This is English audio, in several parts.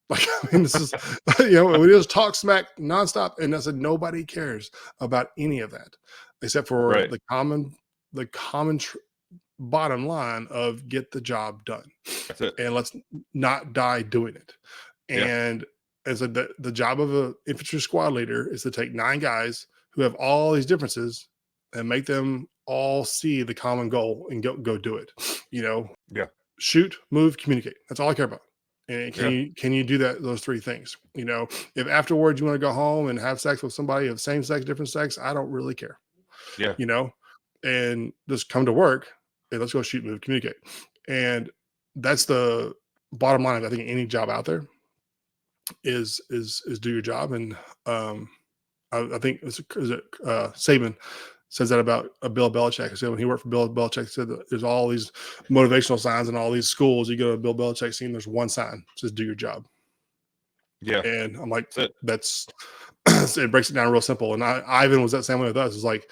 Like, I mean, this is, we just talk smack nonstop. And I said, nobody cares about any of that except for Right. the common bottom line of get the job done That's it. and let's not die doing it. Yeah. And as the job of an infantry squad leader is to take 9 guys who have all these differences and make them all see the common goal and go do it. Yeah. Shoot, move, communicate. That's all I care about. And Yeah. can you do those 3 things? If afterwards you want to go home and have sex with somebody of same sex, different sex, I don't really care. Yeah. And just come to work and let's go shoot, move, communicate. And that's the bottom line of, I think, any job out there is do your job. And I think Saban says that about Bill Belichick. So when he worked for Bill Belichick, he said that there's all these motivational signs in all these schools. You go to a Bill Belichick scene, there's one sign, it says do your job. Yeah. And I'm like, That's it breaks it down real simple. And Ivan was that same way with us. It's like,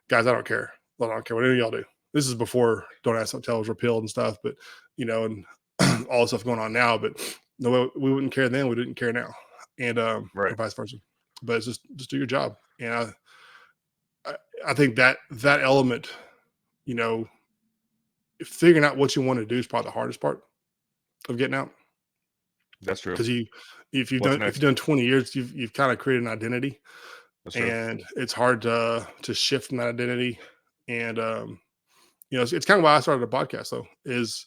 guys, I don't care. I don't care what any of y'all do. This is before Don't Ask, Don't Tell was repealed and stuff, but and all the stuff going on now. But no, we wouldn't care then. We didn't care now, and right. or vice versa. But it's just do your job. And I think that element, figuring out what you want to do is probably the hardest part of getting out. That's true. Because if you've done 20 years, you've kind of created an identity. That's true. And it's hard to shift from that identity. And it's kind of why I started a podcast, though, is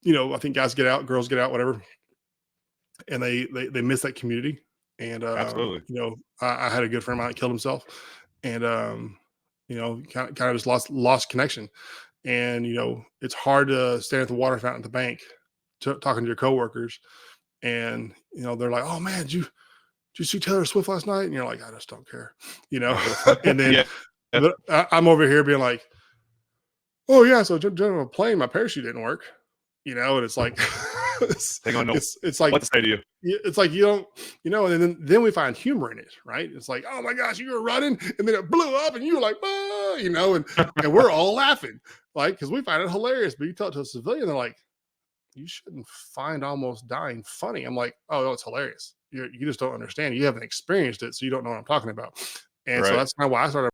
I think guys get out, girls get out, whatever, and they miss that community. And Absolutely. I had a good friend of mine that killed himself, and kind of just lost connection. And it's hard to stand at the water fountain at the bank talking to your coworkers, and they're like, "Oh man, did you see Taylor Swift last night?" And you're like, "I just don't care," And then but I'm over here being like, "Oh yeah, so jumping on a plane, my parachute didn't work," and it's like, it's like what to say to you. It's like you don't, and then we find humor in it, right? It's like, "Oh my gosh, you were running, and then it blew up, and you were like, ah, and we're all laughing, like, because we find it hilarious." But you tell it to a civilian, they're like, "You shouldn't find almost dying funny." I'm like, "Oh no, it's hilarious. You just don't understand. You haven't experienced it, so you don't know what I'm talking about." And so that's kind of why I started